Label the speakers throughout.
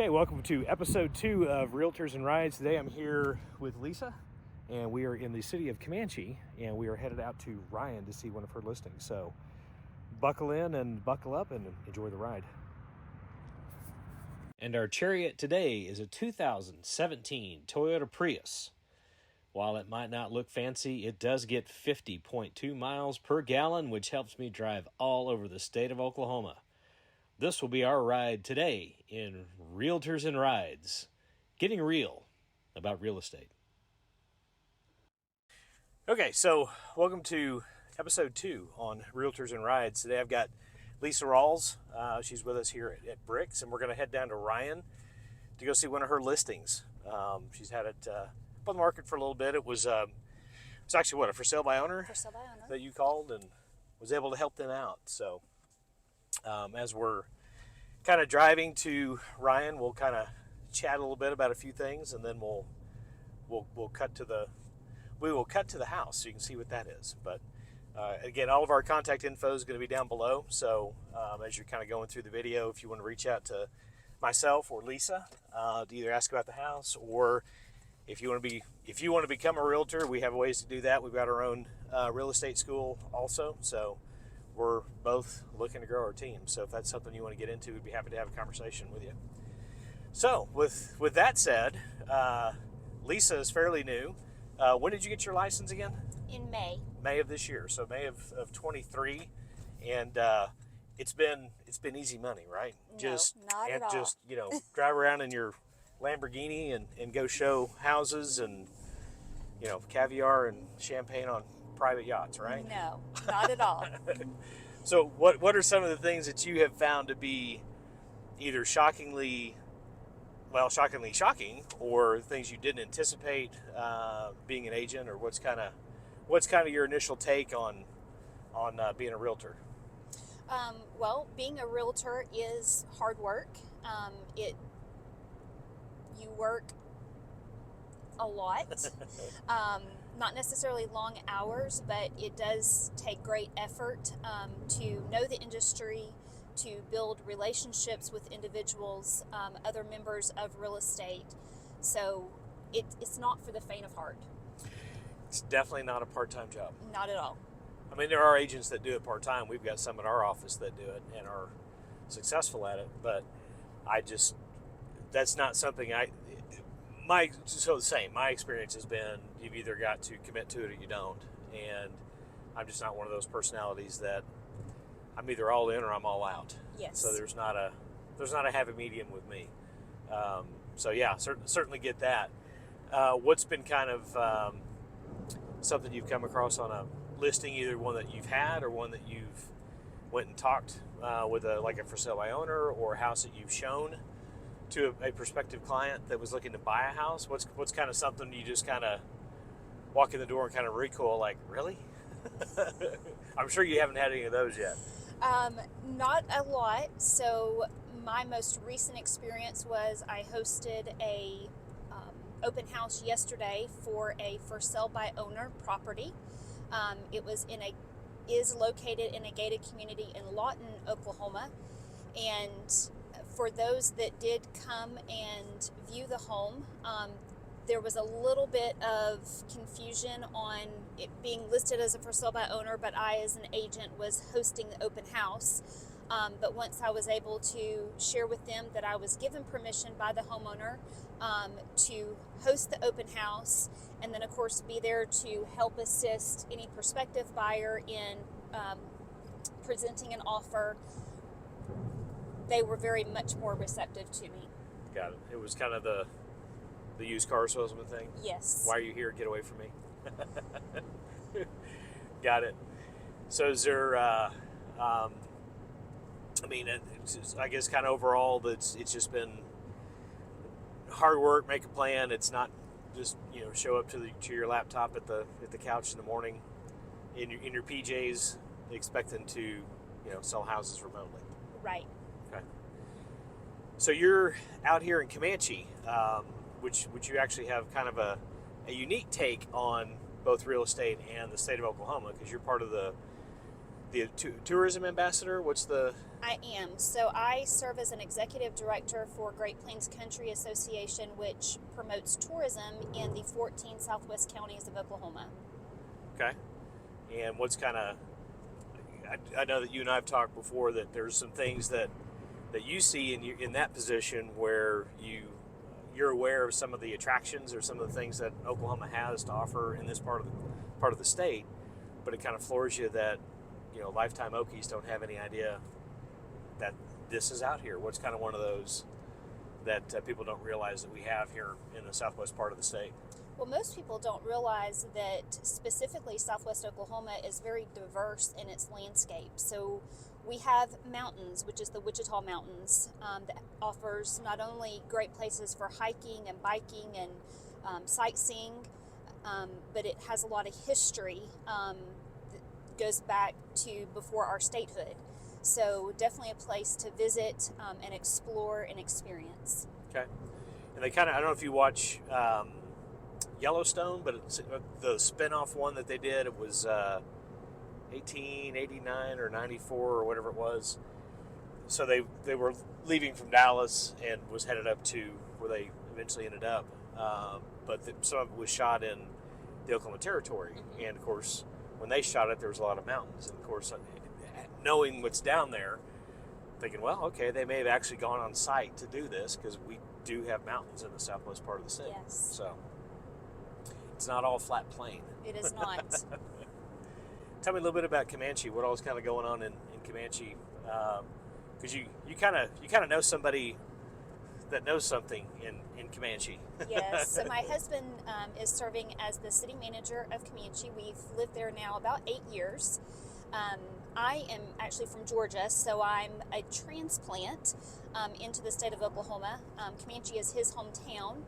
Speaker 1: Okay, welcome to episode 2 of Realtors in Rides. Today I'm here with Lisa, and we are in the city of Comanche, and we are headed out to Ryan to see one of her listings. So buckle in and buckle up and enjoy the ride. And our chariot today is a 2017 Toyota Prius. While it might not look fancy, it does get 50.2 miles per gallon, which helps me drive all over the state of Oklahoma. This will be our ride today in Realtors in Rides, getting real about real estate. Okay, so welcome to episode 2 on Realtors in Rides. Today I've got Lisa Ralls. She's with us here at Boox, and we're going to head down to Ryan to go see one of her listings. She's had it on the market for a little bit. It was actually a for sale by owner?
Speaker 2: For sale by owner.
Speaker 1: That you called and was able to help them out. So as we're kind of driving to Ryan, we'll kind of chat a little bit about a few things, and then we'll cut to the house so you can see what that is. But again, all of our contact info is going to be down below. So as you're kind of going through the video, if you want to reach out to myself or Lisa to either ask about the house, or if you want to become a realtor, we have ways to do that. We've got our own real estate school also. So we're both looking to grow our team. So if that's something you want to get into, we'd be happy to have a conversation with you. So with that said, Lisa is fairly new. When did you get your license again?
Speaker 2: In May.
Speaker 1: May of this year. So May of 23. And it's been easy money, right?
Speaker 2: No, not at all.
Speaker 1: Just, drive around in your Lamborghini and go show houses and, caviar and champagne on private yachts, right?
Speaker 2: No, not at all.
Speaker 1: So what are some of the things that you have found to be either shockingly shocking, or things you didn't anticipate being an agent, or what's kind of your initial take on being a realtor?
Speaker 2: Well, being a realtor is hard work. You work a lot. Not necessarily long hours, but it does take great effort to know the industry, to build relationships with individuals, other members of real estate. So it's not for the faint of heart.
Speaker 1: It's definitely not a part-time job.
Speaker 2: Not at all.
Speaker 1: I mean, there are agents that do it part-time. We've got some in our office that do it and are successful at it, but that's not something my experience has been, you've either got to commit to it or you don't. And I'm just not one of those personalities that I'm either all in or I'm all out.
Speaker 2: Yes.
Speaker 1: So there's not a happy medium with me. So yeah, certainly get that. What's been kind of something you've come across on a listing, either one that you've had or one that you've went and talked with a for sale by owner, or a house that you've shown to a prospective client that was looking to buy a house? What's kind of something you just kind of walk in the door and kind of recoil, like, really? I'm sure you haven't had any of those yet.
Speaker 2: Not a lot. So my most recent experience was I hosted a open house yesterday for a for sale by owner property. It is located in a gated community in Lawton, Oklahoma, and for those that did come and view the home, there was a little bit of confusion on it being listed as a for sale by owner, but I, as an agent, was hosting the open house. But once I was able to share with them that I was given permission by the homeowner to host the open house, and then of course be there to help assist any prospective buyer in presenting an offer, they were very much more receptive to me.
Speaker 1: Got it. It was kind of the used car salesman thing?
Speaker 2: Yes.
Speaker 1: Why are you here? Get away from me. Got it. So is there, I guess kind of overall, it's just been hard work, make a plan. It's not just, show up to your laptop at the couch in the morning in your PJs expecting to, sell houses remotely.
Speaker 2: Right.
Speaker 1: Okay. So you're out here in Comanche, which you actually have kind of a unique take on both real estate and the state of Oklahoma, because you're part of the the tourism ambassador. What's the?
Speaker 2: I am. So I serve as an executive director for Great Plains Country Association, which promotes tourism in the 14 southwest counties of Oklahoma.
Speaker 1: Okay. And what's kind of? I know that you and I have talked before that there's some things that you see in that position where you're aware of some of the attractions or some of the things that Oklahoma has to offer in this part of the state, but it kind of floors you that lifetime Okies don't have any idea that this is out here. What's kind of one of those that people don't realize that we have here in the southwest part of the state?
Speaker 2: Well, most people don't realize that specifically southwest Oklahoma is very diverse in its landscape. So we have mountains, which is the Wichita Mountains, that offers not only great places for hiking and biking and sightseeing, but it has a lot of history that goes back to before our statehood. So definitely a place to visit and explore and experience.
Speaker 1: Okay. And they kind of, I don't know if you watch Yellowstone, but it's the spin-off one that they did. It was 1889 or 94 or whatever it was. So they were leaving from Dallas and was headed up to where they eventually ended up. But some of it was shot in the Oklahoma Territory. Mm-hmm. And of course, when they shot it, there was a lot of mountains. And of course, knowing what's down there, thinking, well, okay, they may have actually gone on site to do this because we do have mountains in the southwest part of the state.
Speaker 2: Yes.
Speaker 1: So it's not all flat plain.
Speaker 2: It is not.
Speaker 1: Tell me a little bit about Comanche. What all is kind of going on in Comanche? Because you kind of know somebody that knows something in Comanche.
Speaker 2: Yes. So my husband is serving as the city manager of Comanche. We've lived there now about 8 years. I am actually from Georgia, so I'm a transplant into the state of Oklahoma. Comanche is his hometown,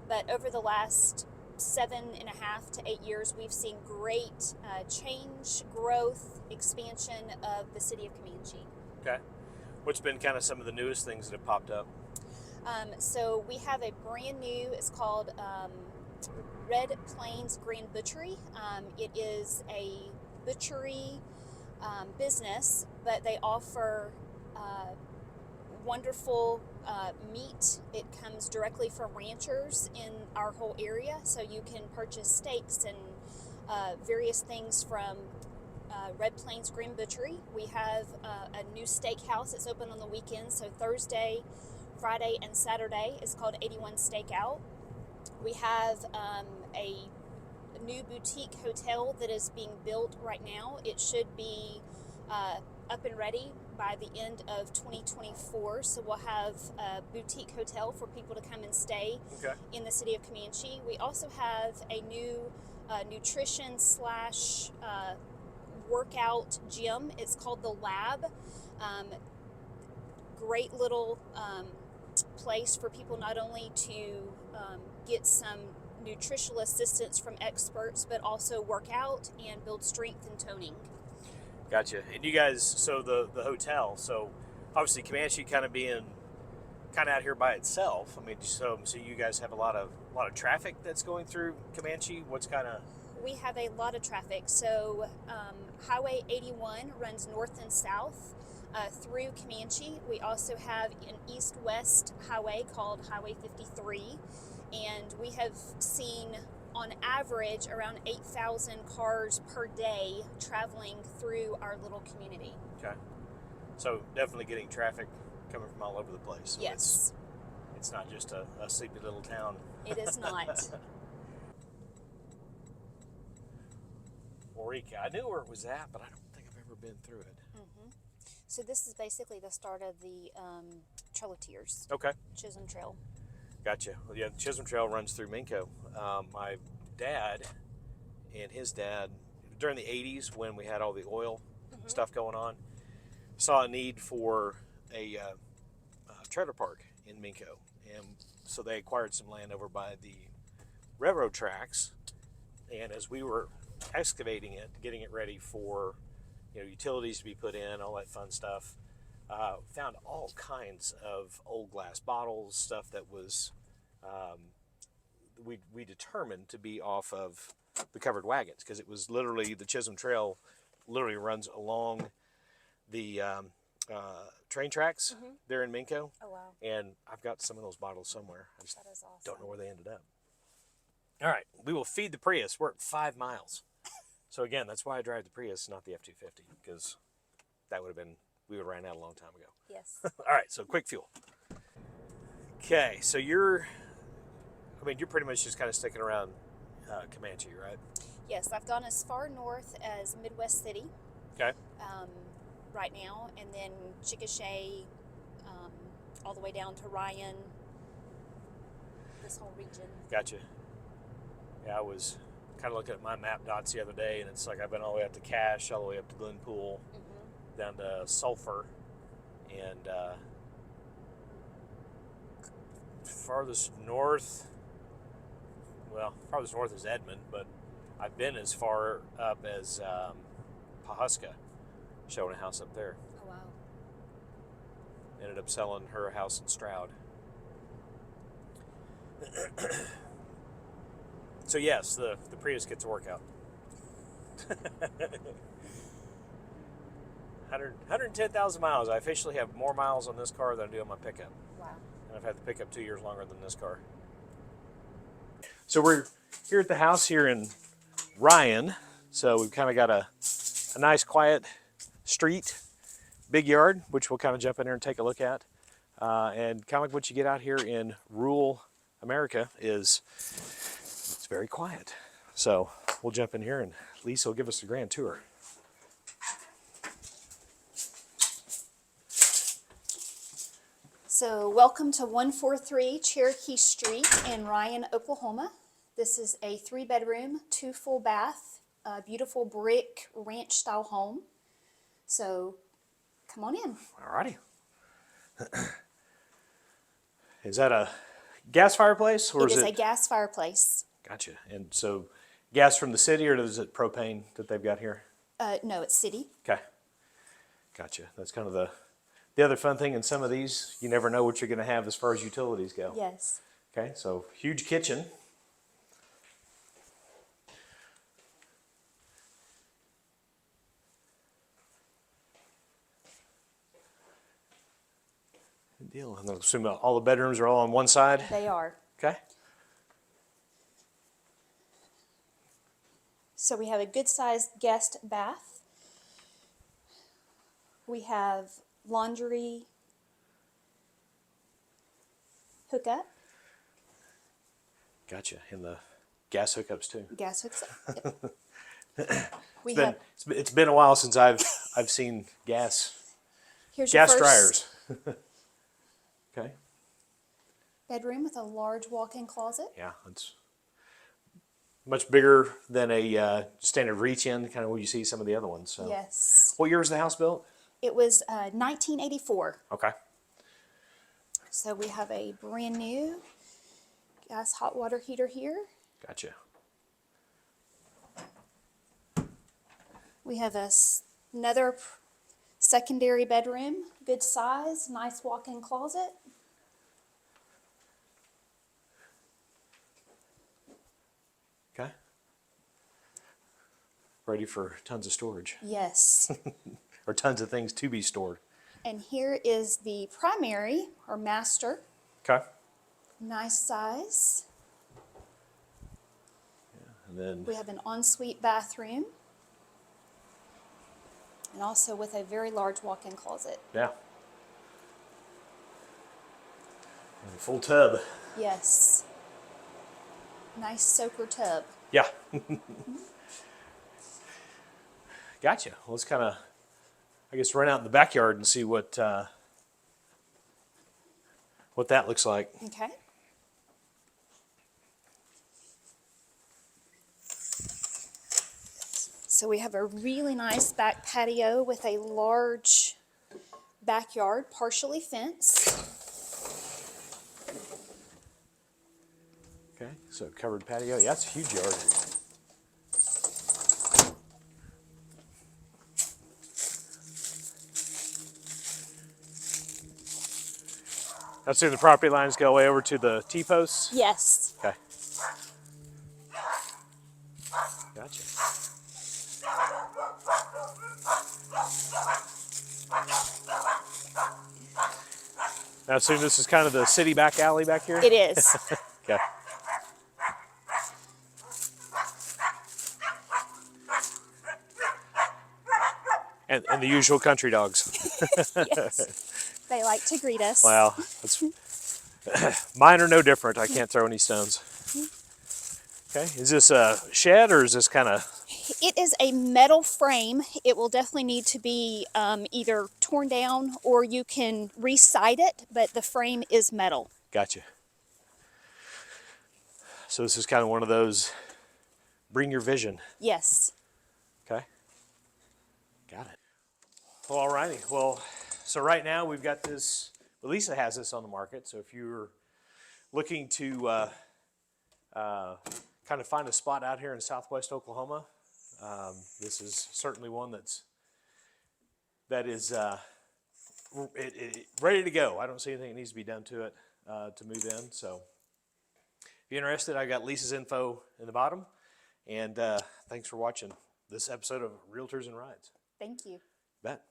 Speaker 2: but over the last 7.5 to 8 years, we've seen great change, growth, expansion of the city of Comanche.
Speaker 1: Okay. What's been kind of some of the newest things that have popped up?
Speaker 2: So we have a brand new, it's called Red Plains Grand Butchery. It is a butchery business, but they offer wonderful meat. It comes directly from ranchers in our whole area, so you can purchase steaks and various things from Red Plains Grand Butchery. We have a new steakhouse that's open on the weekends, so Thursday, Friday, and Saturday is called 81 Steakout. We have a new boutique hotel that is being built right now. It should be up and ready by the end of 2024. So we'll have a boutique hotel for people to come and stay in the city of Comanche. We also have a new nutrition / workout gym. It's called The Lab. Great little place for people not only to get some nutritional assistance from experts, but also work out and build strength and toning.
Speaker 1: Gotcha. And you guys, so the hotel, so obviously Comanche kind of being kind of out here by itself. I mean, so you guys have a lot of traffic that's going through Comanche. What's kind of?
Speaker 2: We have a lot of traffic. So Highway 81 runs north and south through Comanche. We also have an east-west highway called Highway 53, and we have seen on average around 8,000 cars per day traveling through our little community.
Speaker 1: Okay. So definitely getting traffic coming from all over the place. So
Speaker 2: yes.
Speaker 1: It's not just a sleepy little town.
Speaker 2: It is not.
Speaker 1: Eureka. I knew where it was at, but I don't think I've ever been through it.
Speaker 2: Mm-hmm. So this is basically the start of the Trail of Tears.
Speaker 1: Okay.
Speaker 2: Chisholm Trail.
Speaker 1: Gotcha. Well, yeah, the Chisholm Trail runs through Minco. My dad and his dad, during the 80s when we had all the oil stuff going on, saw a need for a trailer park in Minco. And so they acquired some land over by the railroad tracks. And as we were excavating it, getting it ready for utilities to be put in, all that fun stuff, found all kinds of old glass bottles, stuff that was we determined to be off of the covered wagons, because it was literally the Chisholm Trail literally runs along the train tracks there in Minco.
Speaker 2: Oh, wow.
Speaker 1: And I've got some of those bottles somewhere. I just
Speaker 2: That is awesome.
Speaker 1: don't know where they ended up. All right, we will feed the Prius. We're at 5 miles. So again, that's why I drive the Prius, not the F-250, because that would have been, we would have ran out a long time ago.
Speaker 2: Yes.
Speaker 1: All right, so quick fuel. Okay, so you're pretty much just kind of sticking around Comanche, right?
Speaker 2: Yes, I've gone as far north as Midwest City.
Speaker 1: Okay.
Speaker 2: Right now, and then Chickasha, all the way down to Ryan, this whole region.
Speaker 1: Gotcha. Yeah, I was kind of looking at my map dots the other day, and it's like I've been all the way up to Cache, all the way up to Glenpool, down to Sulphur, and farthest north is Edmond, but I've been as far up as Pawhuska, showing a house up there.
Speaker 2: Oh, wow.
Speaker 1: Ended up selling her house in Stroud. So yes, the Prius gets a workout. 110,000 miles. I officially have more miles on this car than I do on my pickup.
Speaker 2: Wow.
Speaker 1: And I've had the pickup 2 years longer than this car. So we're here at the house here in Ryan. So we've kind of got a nice quiet street, big yard, which we'll kind of jump in there and take a look at. And kind of like what you get out here in rural America is it's very quiet. So we'll jump in here and Lisa will give us a grand tour.
Speaker 2: So welcome to 143 Cherokee Street in Ryan, Oklahoma. This is a 3-bedroom, 2 full bath, beautiful brick ranch style home. So come on in.
Speaker 1: Alrighty. Is that a gas fireplace or
Speaker 2: It is a gas fireplace.
Speaker 1: Gotcha. And so gas from the city, or is it propane that they've got here?
Speaker 2: No, it's city.
Speaker 1: Okay. Gotcha. That's kind of the other fun thing in some of these, you never know what you're going to have as far as utilities go.
Speaker 2: Yes.
Speaker 1: Okay, so huge kitchen. Good deal. And I assume all the bedrooms are all on one side?
Speaker 2: They are.
Speaker 1: Okay.
Speaker 2: So we have a good-sized guest bath. We have laundry hookup.
Speaker 1: Gotcha. And the gas hookups too.
Speaker 2: Gas hookup.
Speaker 1: It's been a while since I've seen gas
Speaker 2: Here's your first
Speaker 1: dryers. Okay.
Speaker 2: bedroom with a large walk-in closet.
Speaker 1: Yeah, it's much bigger than a standard reach-in, kind of where you see some of the other ones. So.
Speaker 2: Yes.
Speaker 1: What year was the house built?
Speaker 2: It was 1984.
Speaker 1: Okay.
Speaker 2: So we have a brand new gas hot water heater here.
Speaker 1: Gotcha.
Speaker 2: We have another secondary bedroom, good size, nice walk-in closet.
Speaker 1: Okay. Ready for tons of storage.
Speaker 2: Yes.
Speaker 1: Or tons of things to be stored.
Speaker 2: And here is the primary or master.
Speaker 1: Okay.
Speaker 2: Nice size.
Speaker 1: And then
Speaker 2: We have an ensuite bathroom. And also with a very large walk-in closet.
Speaker 1: yeah. And a full tub.
Speaker 2: Yes. Nice soaker tub.
Speaker 1: Yeah. Gotcha. Well, let's kind of, I guess, run out in the backyard and see what that looks like.
Speaker 2: Okay. So we have a really nice back patio with a large backyard, partially fenced.
Speaker 1: Okay, so covered patio. Yeah, it's a huge yard. I assume the property lines go way over to the T-posts?
Speaker 2: Yes.
Speaker 1: Okay. Gotcha. Now, I assume this is kind of the city back alley back here?
Speaker 2: It is.
Speaker 1: Okay. And the usual country dogs.
Speaker 2: Yes. They like to greet us.
Speaker 1: Well, mine are no different. I can't throw any stones. Okay, is this a shed or is this kind of...
Speaker 2: It is a metal frame. It will definitely need to be either torn down or you can re-side it, but the frame is metal.
Speaker 1: Gotcha. So this is kind of one of those, bring your vision.
Speaker 2: Yes.
Speaker 1: Okay. Got it. Well, all righty. Well, so right now we've got this, well, Lisa has this on the market. So if you're looking to kind of find a spot out here in southwest Oklahoma, this is certainly one that is ready to go. I don't see anything that needs to be done to it to move in. So if you're interested, I got Lisa's info in the bottom. And thanks for watching this episode of Realtors in Rides.
Speaker 2: Thank you.
Speaker 1: Bet.